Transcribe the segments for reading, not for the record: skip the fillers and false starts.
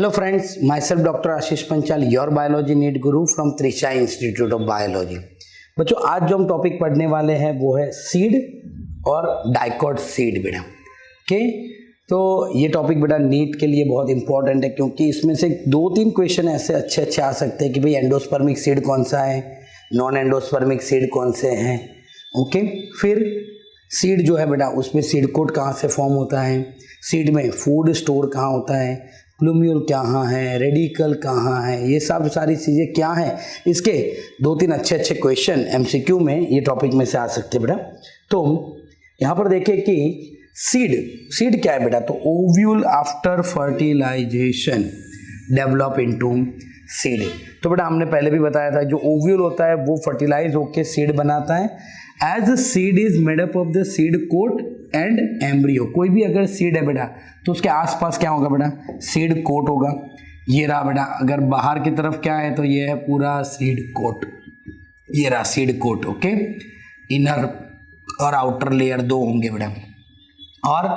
Hello friends, myself Dr. Ashish Panchal, your biology NEET guru from Trisha institute of biology. बच्चों आज जो हम टॉपिक पढ़ने वाले हैं वो है सीड और डाइकॉट सीड बेटा। ओके, तो ये टॉपिक बेटा नीट के लिए बहुत इंपॉर्टेंट है क्योंकि इसमें से 2-3 क्वेश्चन ऐसे अच्छे आ सकते हैं कि भाई एंडोस्पर्मिक सीड कौन सा है, नॉन एंडोस्पर्मिक सीड कौन से हैं। ओके, फिर सीड जो है बेटा उसमें सीड कोट कहाँ से फॉर्म होता है, सीड में फूड स्टोर कहाँ होता है, प्लूम्यूल कहाँ है, रेडिकल कहाँ है, ये सब सारी चीज़ें क्या हैं, इसके 2-3 अच्छे क्वेश्चन एमसीक्यू में ये टॉपिक में से आ सकते हैं बेटा। तो यहाँ पर देखिए कि सीड क्या है बेटा, तो ovule after fertilisation develop into seed. तो बेटा हमने पहले भी बताया था जो ओव्यूल होता है वो फर्टिलाइज होकर सीड बनाता है। As seed is made up of the seed coat and embryo. कोई भी अगर सीड है बेटा तो उसके आसपास क्या होगा बेटा, सीड कोट होगा। ये रहा बेटा, अगर बाहर की तरफ क्या है तो ये है पूरा सीड कोट, ये रहा सीड कोट। ओके, इनर और आउटर लेयर 2 होंगे बेटा, और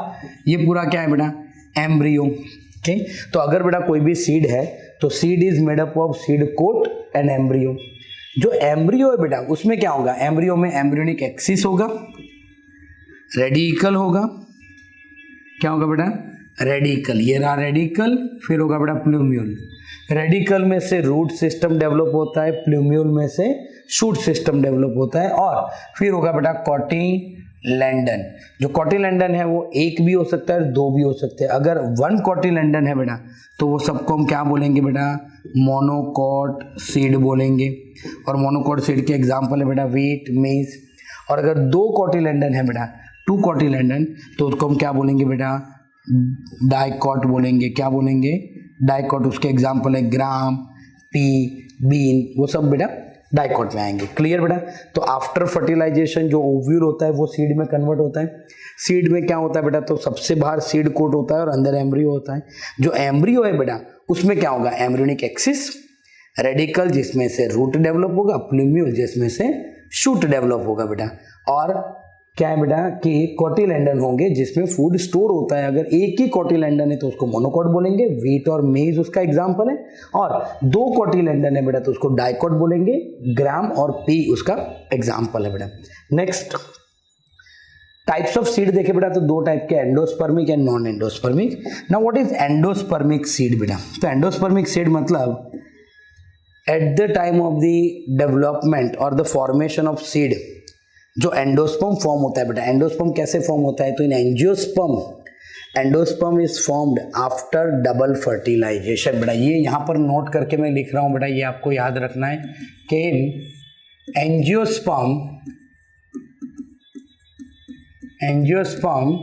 ये पूरा क्या है बेटा, एम्ब्रियो। ओके, तो अगर बेटा कोई भी सीड है तो seed is made up of seed coat and embryo. जो एम्ब्रियो है बेटा उसमें क्या होगा, एम्ब्रियो में एम्ब्रियोनिक एक्सिस होगा, रेडिकल होगा, क्या होगा बेटा, रेडिकल, ये रहा रेडिकल, फिर होगा बेटा प्लूम्यूल। रेडिकल में से रूट सिस्टम डेवलप होता है, प्लूम्यूल में से शूट सिस्टम डेवलप होता है, और फिर होगा बेटा कॉटिलेडन। जो कॉटिलेडन है वो एक भी हो सकता है, 2 भी हो सकते हैं। अगर 1 कॉटिलेडन है बेटा तो वो सबको हम क्या बोलेंगे बेटा, मोनोकॉट सीड बोलेंगे। और मोनोकॉट सीड के एग्जाम्पल है बेटा व्हीट, मेज। और अगर 2 कॉटिलेडन है बेटा, 2 कॉटिलेडन, तो उसको हम क्या बोलेंगे बेटा, डाइकॉट बोलेंगे। क्या बोलेंगे, डाइकॉट। उसके एग्जाम्पल है ग्राम, पी, बीन, वो सब बेटा डाइकॉट में आएंगे। क्लियर बेटा। तो आफ्टर फर्टिलाइजेशन जो ओव्यूल होता है वो सीड में कन्वर्ट होता है। सीड में क्या होता है बेटा, तो सबसे बाहर सीड कोट होता है और अंदर एम्ब्रियो होता है। जो एम्ब्रियो है बेटा उसमें क्या होगा, एम्ब्रियोनिक एक्सिस, रेडिकल जिसमें से रूट डेवलप होगा, प्लूम्यूल जिसमें से शूट डेवलप होगा बेटा, और क्या है बेटा कि कॉटिलेडन होंगे जिसमें फूड स्टोर होता है। अगर एक ही कॉटिलेडन है तो उसको मोनोकॉट बोलेंगे, व्हीट और मेज उसका एग्जांपल है। और 2 कॉटिलेडन है बेटा तो उसको डाइकॉट बोलेंगे, ग्राम और पी उसका एग्जांपल है बेटा। नेक्स्ट टाइप्स ऑफ सीड देखे बेटा तो 2 टाइप के, endospermic and non endospermic. Now what is endospermic seed बेटा, तो एंडोस्पर्मिक सीड मतलब at the time of the development और द फॉर्मेशन ऑफ सीड जो एंडोस्पर्म फॉर्म होता है बेटा। एंडोस्पर्म कैसे फॉर्म होता है, तो in endosperm is formed after double fertilization बेटा। ये यहाँ पर नोट करके मैं लिख रहा हूँ बेटा, ये आपको याद रखना है कि angiosperm endosperm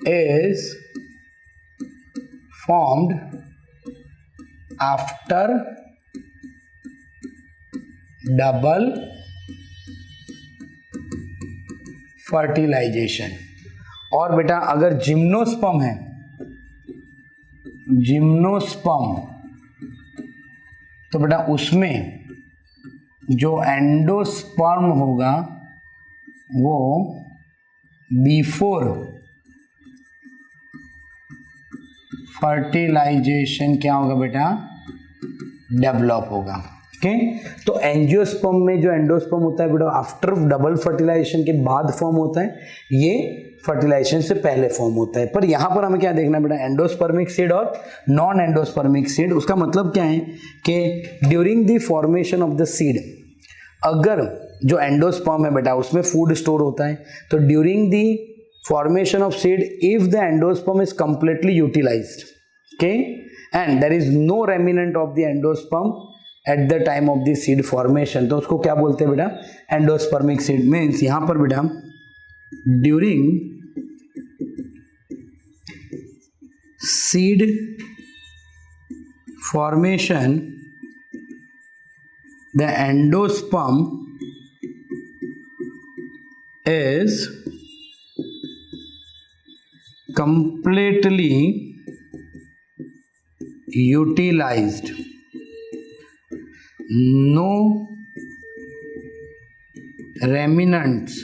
is formed after double fertilization। और बेटा अगर जिम्नोस्पर्म है, जिम्नोस्पर्म, तो बेटा उसमें जो एंडोस्पर्म होगा वो बिफोर फर्टिलाइजेशन क्या होगा बेटा, डेवलप होगा। ओके, तो एंजियोस्पर्म में जो एंडोस्पर्म होता है बेटा आफ्टर डबल फर्टिलाइजेशन के बाद फॉर्म होता है, ये फर्टिलाइजेशन से पहले फॉर्म होता है। पर यहां पर हमें क्या देखना बेटा, एंडोस्पर्मिक सीड और नॉन एंडोस्पर्मिक सीड। उसका मतलब क्या है कि during the formation of the seed, अगर जो एंडोस्पर्म है बेटा उसमें फूड स्टोर होता है, तो during the formation of seed if the endosperm is completely utilized, okay, and there is no remnant of the endosperm at the time of the seed formation, तो उसको क्या बोलते हैं बेटा, एंडोस्पर्मिक सीड। मीन्स यहां पर बेटा during seed formation the endosperm is completely utilized, no remnants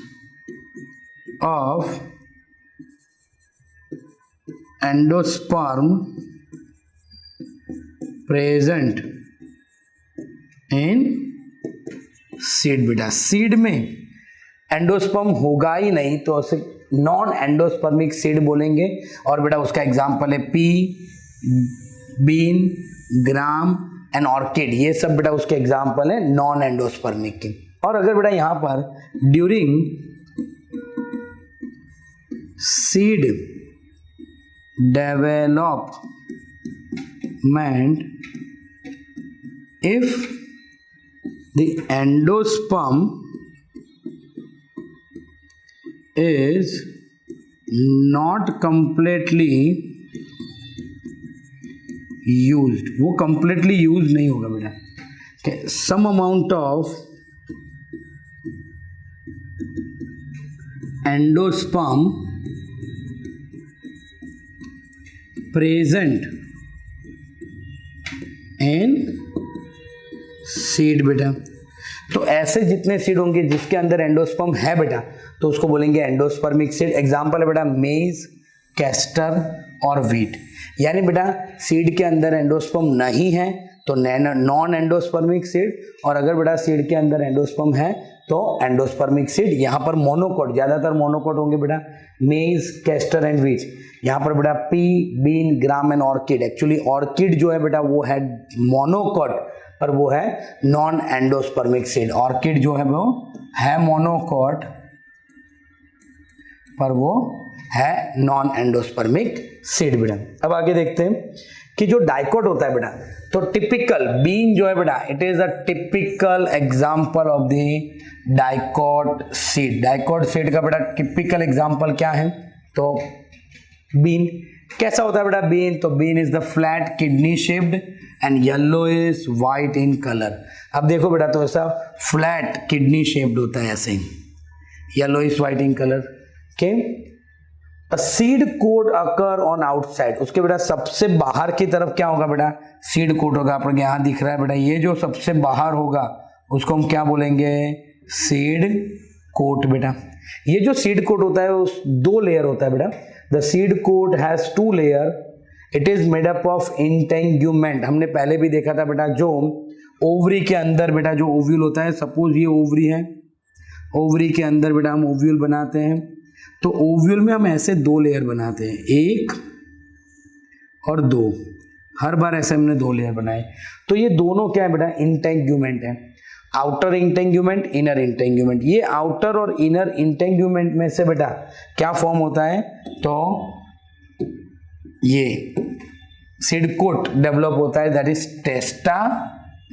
of endosperm present in seed. बेटा सीड में एंडोस्पर्म होगा ही नहीं तो उसे नॉन एंडोस्पर्मिक सीड बोलेंगे। और बेटा उसका एग्जांपल है pea, bean, gram and orchid, ये सब बेटा उसके एग्जांपल है नॉन एंडोस्पर्मिक के। और अगर बेटा यहां पर during seed development if the endosperm is not completely used, वो completely यूज नहीं होगा बेटा, some amount of endosperm present in seed. बेटा तो ऐसे जितने सीड होंगे जिसके अंदर एंडोस्पर्म है बेटा तो उसको बोलेंगे एंडोस्पर्मिक सीड। एग्जांपल है बेटा मेज, कैस्टर और व्हीट। यानी बेटा सीड के अंदर एंडोस्पर्म नहीं है तो नॉन एंडोस्पर्मिक सीड, और अगर बेटा सीड के अंदर एंडोस्पर्म है तो एंडोस्पर्मिक सीड। यहाँ पर मोनोकोट, ज्यादातर मोनोकोट होंगे बेटा मेज, कैस्टर एंड व्हीट। यहाँ पर बेटा pea, bean, gram and orchid. Actually orchid जो है बेटा वो है मोनोकोट पर वो है नॉन एंडोस्पर्मिक सीड। ऑर्किड जो है वो है मोनोकोट पर वो है नॉन एंडोस्पर्मिक सीड। बेटा अब आगे देखते हैं कि जो डाइकोट होता है बेटा तो टिपिकल बीन जो है बेटा it is a typical example of the dicot seed. Dicot seed का बेटा टिपिकल एग्जांपल क्या है तो बीन। कैसा होता है बेटा बीन तो bean is the flat kidney shaped and yellow is white in colour. अब देखो बेटा तो ऐसा फ्लैट किडनी शेप्ड होता है, ऐसे yellow is white in colour. Okay, a seed coat occur on outside. उसके बेटा सबसे बाहर की तरफ क्या होगा बेटा सीड कोट होगा। आप यहाँ दिख रहा है बेटा ये जो सबसे बाहर होगा उसको हम क्या बोलेंगे सीड कोट। बेटा ये जो सीड कोट होता है उस दो लेयर होता है बेटा। The seed coat has two layer, it is made up of integument. हमने पहले भी देखा था बेटा जो ओवरी के अंदर बेटा जो ओव्यूल होता है, सपोज ये ओवरी है, ओवरी के अंदर बेटा हम ओव्यूल बनाते हैं तो ओव्यूल में हम ऐसे दो लेयर बनाते हैं, एक और दो। हर बार ऐसे हमने दो लेयर बनाए तो ये दोनों क्या है बेटा इंटेंग्यूमेंट है, आउटर इंटेंग्यूमेंट, इनर इंटेंग्यूमेंट। ये आउटर और इनर इंटेंग्यूमेंट में से बेटा क्या फॉर्म होता है तो ये सीड कोट डेवलप होता है, दैट इज टेस्टा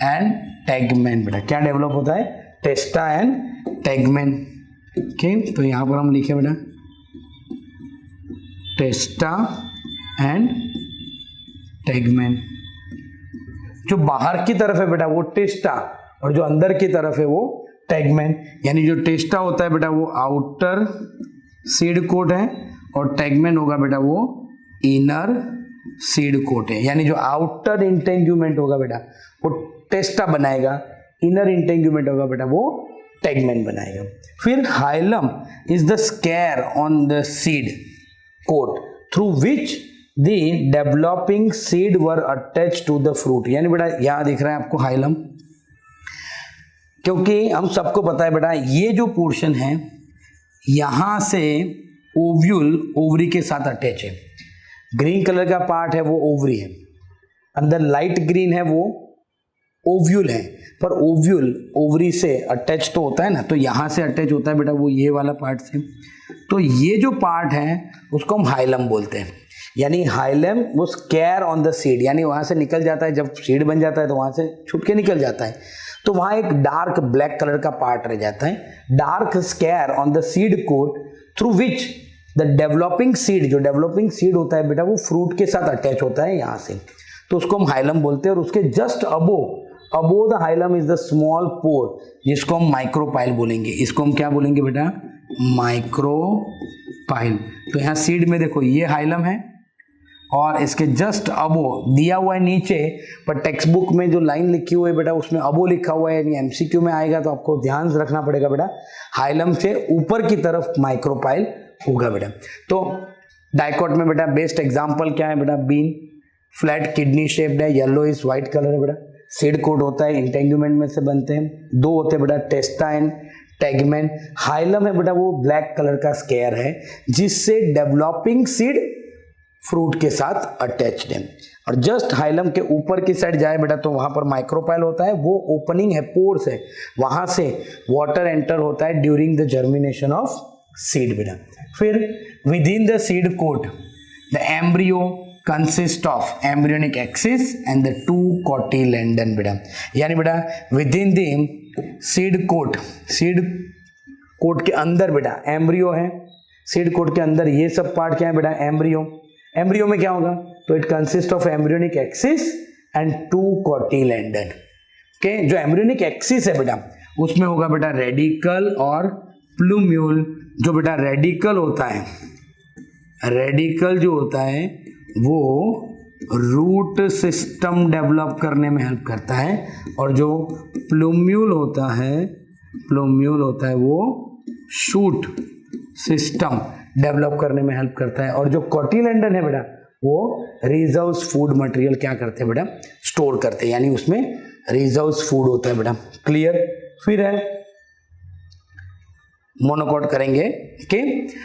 एंड टेगमेन। बेटा क्या डेवलप होता है टेस्टा एंड टेगमेन। ओके तो यहां पर हम लिखे बेटा टेस्टा एंड टेगमेन। जो बाहर की तरफ है बेटा वो टेस्टा और जो अंदर की तरफ है वो टेगमेन। यानी जो टेस्टा होता है बेटा वो आउटर सीड कोट है और टेगमेन होगा बेटा वो इनर सीड कोट है। यानी जो आउटर इंटेंग्यूमेंट होगा बेटा वो टेस्टा बनाएगा, इनर इंटेंग्यूमेंट होगा बेटा वो टेगमेन बनाएगा। फिर hilum is the scar on the seed coat through which the developing seed were attach to the fruit. यानी बेटा यहां दिख रहा है आपको हाइलम, क्योंकि हम सबको पता है बेटा ये जो पोर्शन है यहां से ओव्यूल ओवरी के साथ अटैच है। ग्रीन कलर का पार्ट है वो ओवरी है, अंदर लाइट ग्रीन है वो ओव्यूल है, पर ओव्यूल ओवरी से अटैच तो होता है ना, तो यहां से अटैच होता है बेटा वो ये वाला पार्ट से। तो ये जो पार्ट है उसको हम हाइलम बोलते हैं। यानी हाइलम वो स्केयर ऑन द सीड, यानी वहां से निकल जाता है, जब सीड बन जाता है तो वहां से छूट के निकल जाता है, तो वहां एक डार्क ब्लैक कलर का पार्ट रह जाता है, dark scar on the seed coat through which the developing seed. जो डेवलपिंग सीड होता है बेटा वो फ्रूट के साथ अटैच होता है यहां से, तो उसको हम हाइलम बोलते हैं। और उसके just above the hilum is the small pore जिसको हम माइक्रोपाइल बोलेंगे। इसको हम क्या बोलेंगे बेटा माइक्रोपाइल। तो यहाँ सीड में देखो ये हाइलम है और इसके जस्ट अबो दिया हुआ है नीचे, पर टेक्स्ट बुक में जो लाइन लिखी हुई है बेटा उसमें अबो लिखा हुआ है, यानी एमसीक्यू में आएगा तो आपको ध्यान रखना पड़ेगा बेटा हाइलम से ऊपर की तरफ माइक्रोपाइल होगा बेटा। तो डाइकोट में बेटा बेस्ट एग्जांपल क्या है बेटा, बीन, फ्लैट किडनी शेप्ड है, येलो इज व्हाइट कलर है बेटा। सीड कोट होता है, इंटेंगुमेंट में से बनते हैं। दो होते हैं बेटा टेस्टा एंड टैगमेन। हाइलम है बेटा वो ब्लैक कलर का स्केयर है जिससे डेवलपिंग सीड फ्रूट के साथ अटैच्ड है। और जस्ट हाइलम के ऊपर की साइड जाए बेटा तो वहां पर माइक्रोपाइल होता है, वो ओपनिंग है, पोर्स है, वहां से वाटर एंटर होता है during the germination of seed बेटा। फिर within the seed coat the embryo consist of embryonic axis and the two cotyledon बेटा। यानी बेटा within the seed coat के अंदर बेटा एम्ब्रियो है, सीड कोट के अंदर ये सब पार्ट क्या है बेटा, एम्ब्रियो। एम्ब्रियो में क्या होगा, तो it consist of embryonic axis and two cotyledon. Okay, जो एम्ब्रियोनिक एक्सिस है बेटा उसमें होगा बेटा रेडिकल और प्लूम्यूल। जो बेटा रेडिकल होता है, रेडिकल जो होता है वो रूट सिस्टम डेवलप करने में हेल्प करता है, और जो प्लूम्यूल होता है वो शूट सिस्टम डेवलप करने में हेल्प करता है। और जो कोटिलेडन है बेटा वो रिजर्व्स फूड मटेरियल क्या करते हैं बेटा, स्टोर करते हैं, यानी उसमें रिजर्व्स फूड होता है बेटा। क्लियर। फिर है मोनोकोट करेंगे, ओके।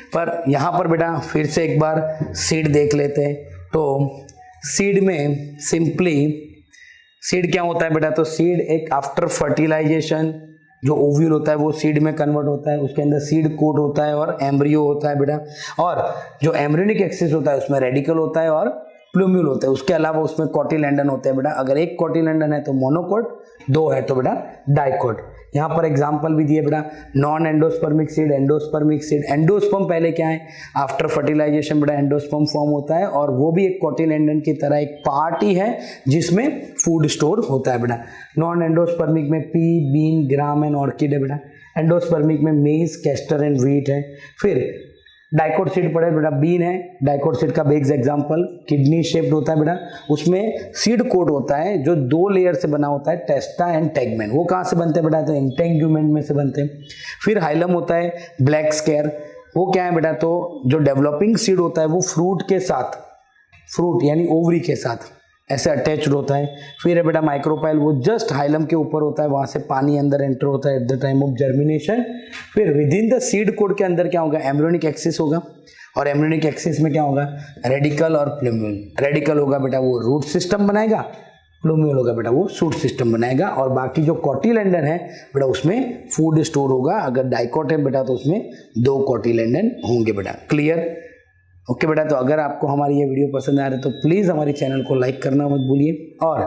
पर यहां पर बेटा फिर से एक बार सीड देख लेते हैं। तो सीड में सिंपली सीड क्या होता है बेटा, तो सीड एक आफ्टर फर्टिलाइजेशन जो ओव्यूल होता है वो सीड में कन्वर्ट होता है, उसके अंदर सीड कोट होता है और एम्ब्रियो होता है बेटा। और जो एम्ब्रियोनिक एक्सिस होता है उसमें रेडिकल होता है और प्लूम्यूल होता है। उसके अलावा उसमें कोटिलेडन होते हैं बेटा। अगर एक कोटिलेडन है तो मोनोकोट, दो है तो बेटा डाइकोट। यहाँ पर एग्जांपल भी दिए बेटा, non endospermic seed, endospermic seed. Endosperm पहले क्या है, आफ्टर फर्टिलाइजेशन बेटा एंडोस्पर्म फॉर्म होता है, और वो भी एक कोटिलेडन की तरह एक पार्ट ही है जिसमें फूड स्टोर होता है बेटा। नॉन एंडोस्पर्मिक में pea, bean, gram and orchid है बेटा। एंडोस्पर्मिक में मेज, कैस्टर एंड व्हीट है। फिर डाइकोट सीड पड़े बेटा, बीन है, डाइकोट सीड का बेस्ट एग्जांपल। किडनी शेप्ड होता है बेटा, उसमें सीड कोट होता है जो दो लेयर से बना होता है, टेस्टा एंड टैगमेन। वो कहाँ से बनते हैं बेटा, तो इंटेंगुमेंट में से बनते हैं। फिर हाइलम होता है ब्लैक स्केयर, वो क्या है बेटा, तो जो डेवलपिंग सीड होता है वो फ्रूट के साथ, फ्रूट यानी ओवरी के साथ ऐसे अटैच्ड होता है। फिर है बेटा माइक्रोपाइल, वो जस्ट हाइलम के ऊपर होता है, वहां से पानी अंदर एंटर होता है at the time of germination. फिर within the seed coat के अंदर क्या होगा, एम्ब्रियोनिक एक्सिस होगा, और एम्ब्रियोनिक एक्सिस में क्या होगा, रेडिकल और प्लूम्यूल। रेडिकल होगा बेटा वो रूट सिस्टम बनाएगा, प्लूम्यूल होगा बेटा वो शूट सिस्टम बनाएगा, और बाकी जो कोटिलेडन है बेटा उसमें फूड स्टोर होगा। अगर डाइकोट है बेटा तो उसमें दो कोटिलेडन होंगे बेटा। क्लियर। ओके बेटा, तो अगर आपको हमारी ये वीडियो पसंद आ रहा है तो प्लीज़ हमारे चैनल को लाइक करना मत भूलिए, और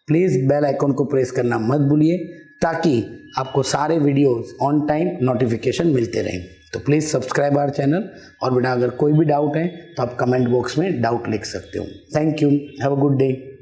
प्लीज़ बेल आइकॉन को प्रेस करना मत भूलिए, ताकि आपको सारे वीडियोस ऑन टाइम नोटिफिकेशन मिलते रहें। तो प्लीज़ सब्सक्राइब आवर चैनल, और बेटा अगर कोई भी डाउट है तो आप कमेंट बॉक्स में डाउट लिख सकते हो। Thank you, have a good day.